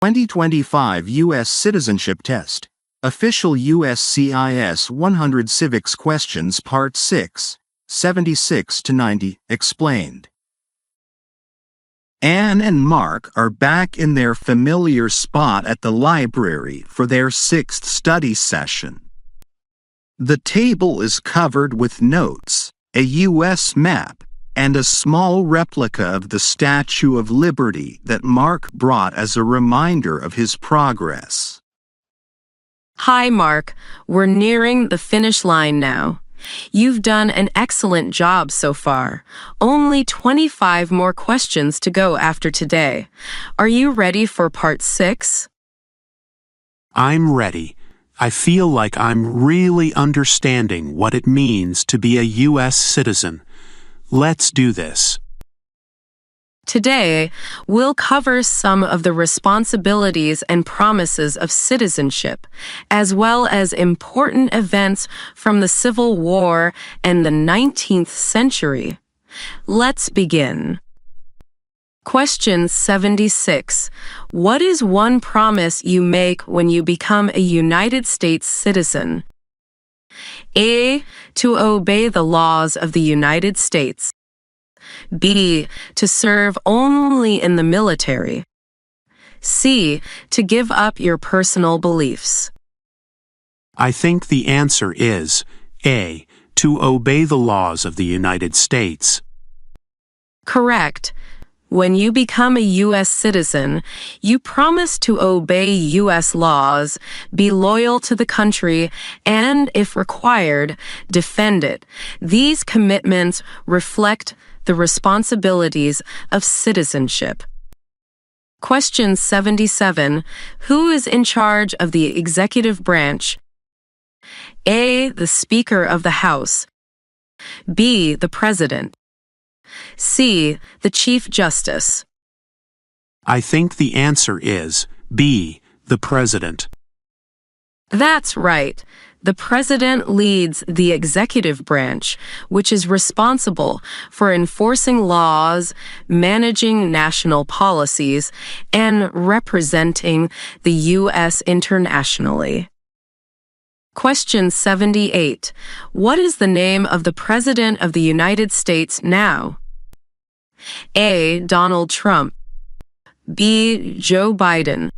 2025 US Citizenship Test. Official USCIS 100 Civics Questions Part 6, 76 to 90, explained. Anne and Mark are back in their familiar spot at the library for their 6th study session. The table is covered with notes, a U.S. map, and a small replica of the Statue of Liberty that Mark brought as a reminder of his progress. Hi, Mark. We're nearing the finish line now. You've done an excellent job so far. Only 25 more questions to go after today. Are you ready for part 6? I'm ready. I feel like I'm really understanding what it means to be a U.S. citizen. Let's do this. Today, we'll cover some of the responsibilities and promises of citizenship, as well as important events from the Civil War and the 19th century. Let's begin. Question 76. What is one promise you make when you become a United States citizen? A. To obey the laws of the United States. B. To serve only in the military. C. To give up your personal beliefs. I think the answer is A. To obey the laws of the United States. Correct. When you become a U.S. citizen, you promise to obey U.S. laws, be loyal to the country, and, if required, defend it. These commitments reflect the responsibilities of citizenship. Question 77. Who is in charge of the executive branch? A. The Speaker of the House. B. The President. C. The Chief Justice. I think the answer is B. The President. That's right. The President leads the executive branch, which is responsible for enforcing laws, managing national policies, and representing the U.S. internationally. Question 78. What is the name of the President of the United States now? A. Donald Trump. B. Joe Biden.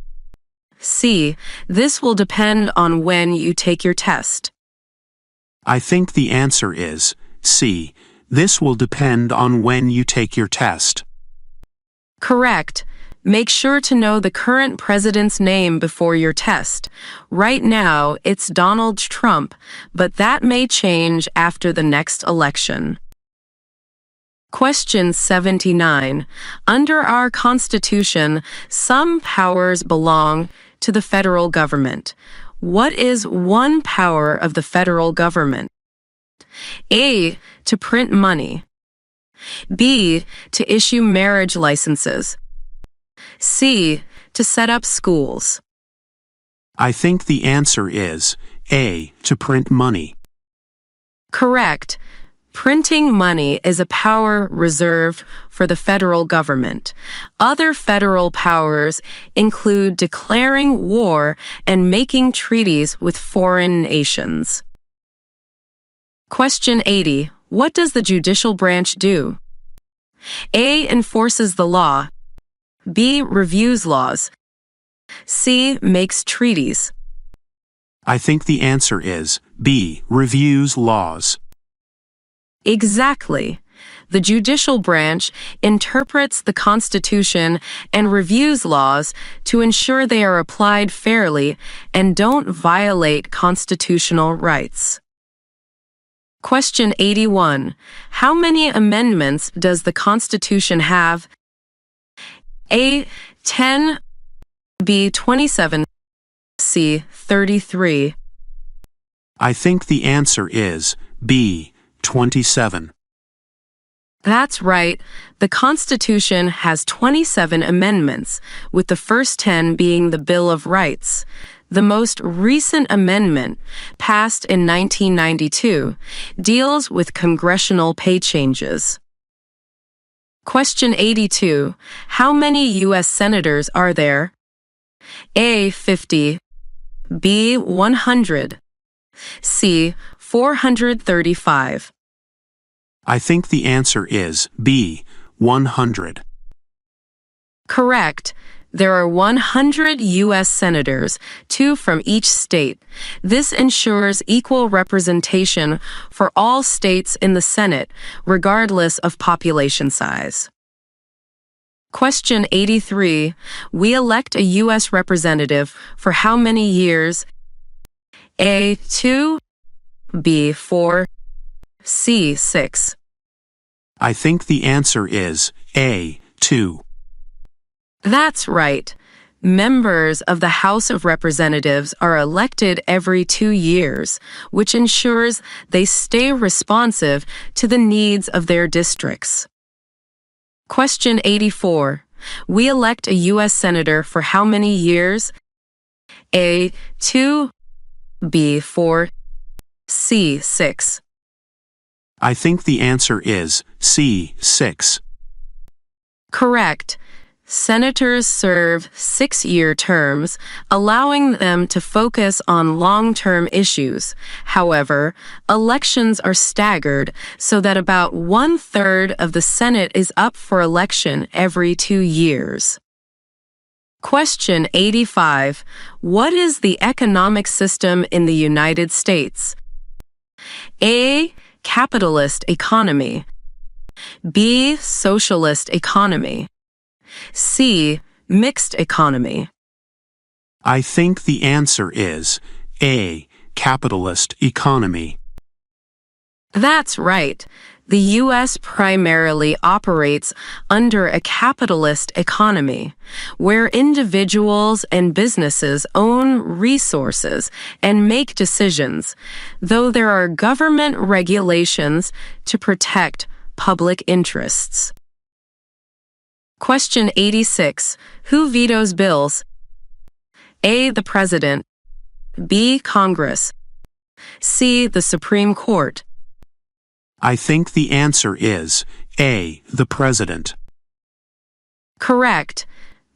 C. This will depend on when you take your test. I think the answer is C. This will depend on when you take your test. Correct. Make sure to know the current president's name before your test. Right now, it's Donald Trump, but that may change after the next election. Question 79. Under our Constitution, some powers belong to the federal government. What is one power of the federal government? A. To print money. B. To issue marriage licenses. C. To set up schools. I think the answer is A. To print money. Correct. Printing money is a power reserved for the federal government. Other federal powers include declaring war and making treaties with foreign nations. Question 80. What does the judicial branch do? A. Enforces the law. B. Reviews laws. C. Makes treaties. I think the answer is B. Reviews laws. Exactly. The judicial branch interprets the Constitution and reviews laws to ensure they are applied fairly and don't violate constitutional rights. Question 81. How many amendments does the Constitution have? A. 10. B. 27. C. 33. I think the answer is B. 27. That's right. The Constitution has 27 amendments, with the first 10 being the Bill of Rights. The most recent amendment, passed in 1992, deals with congressional pay changes. Question 82. How many U.S. senators are there? A. 50, B. 100, C. 435. I think the answer is B. 100. Correct. There are 100 U.S. senators, 2 from each state. This ensures equal representation for all states in the Senate, regardless of population size. Question 83. We elect a U.S. representative for how many years? A. 2, B. 4, C. 6. I think the answer is A. 2. That's right. Members of the House of Representatives are elected every 2 years, which ensures they stay responsive to the needs of their districts. Question 84. We elect a U.S. Senator for how many years? A. 2, B. 4, C. 6. I think the answer is C. 6. Correct. Senators serve 6-year terms, allowing them to focus on long-term issues. However, elections are staggered so that about 1/3 of the Senate is up for election every 2 years. Question 85. What is the economic system in the United States? A. Capitalist economy. B. Socialist economy. C. Mixed economy. I think the answer is A. Capitalist economy. That's right. The U.S. primarily operates under a capitalist economy, where individuals and businesses own resources and make decisions, though there are government regulations to protect public interests. Question 86. Who vetoes bills? A. The President. B. Congress. C. The Supreme Court. I think the answer is A. The President. Correct.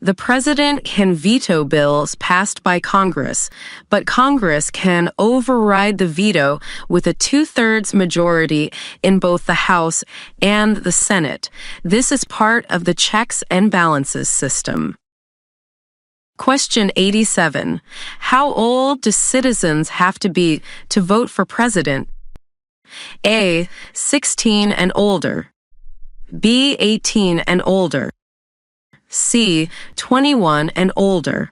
The President can veto bills passed by Congress, but Congress can override the veto with a 2/3 majority in both the House and the Senate. This is part of the checks and balances system. Question 87. How old do citizens have to be to vote for president? A. 16 and older. B. 18 and older. C. 21 and older.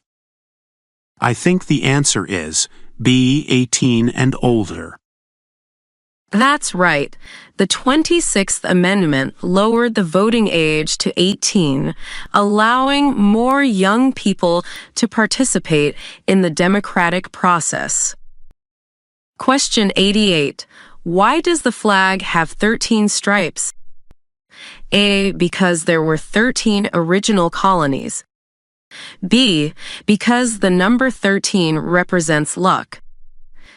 I think the answer is B. 18 and older. That's right. The 26th Amendment lowered the voting age to 18, allowing more young people to participate in the democratic process. Question 88. Why does the flag have 13 stripes? A. Because there were 13 original colonies. B. Because the number 13 represents luck.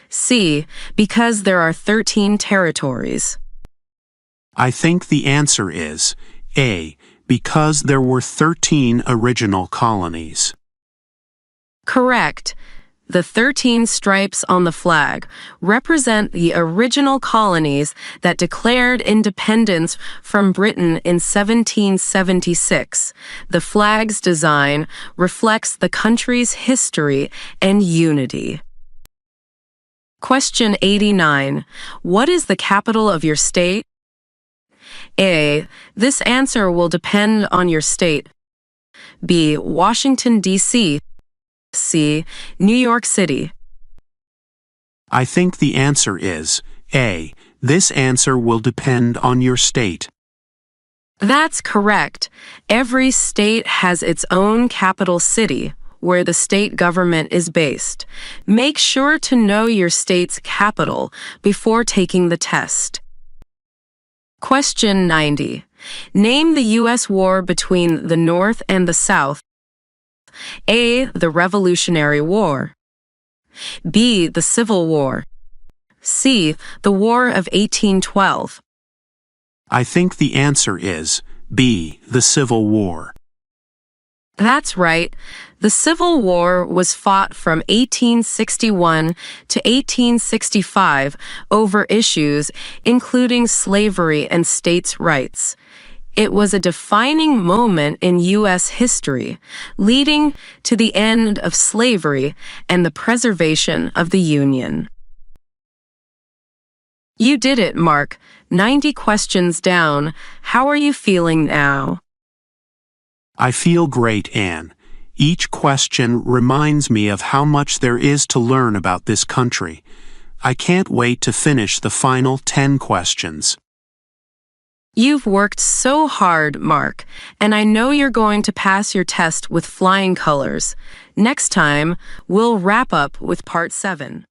C. Because there are 13 territories. I think the answer is A. Because there were 13 original colonies. Correct. The 13 stripes on the flag represent the original colonies that declared independence from Britain in 1776. The flag's design reflects the country's history and unity. Question 89. What is the capital of your state? A. This answer will depend on your state. B. Washington, D.C. C. New York City. I think the answer is A. This answer will depend on your state. That's correct. Every state has its own capital city, where the state government is based. Make sure to know your state's capital before taking the test. Question 90. Name the U.S. war between the North and the South. A. The Revolutionary War. B. The Civil War. C. The War of 1812. I think the answer is B. The Civil War. That's right. The Civil War was fought from 1861 to 1865 over issues including slavery and states' rights. It was a defining moment in U.S. history, leading to the end of slavery and the preservation of the Union. You did it, Mark. 90 questions down. How are you feeling now? I feel great, Anne. Each question reminds me of how much there is to learn about this country. I can't wait to finish the final 10 questions. You've worked so hard, Mark, and I know you're going to pass your test with flying colors. Next time, we'll wrap up with Part 7.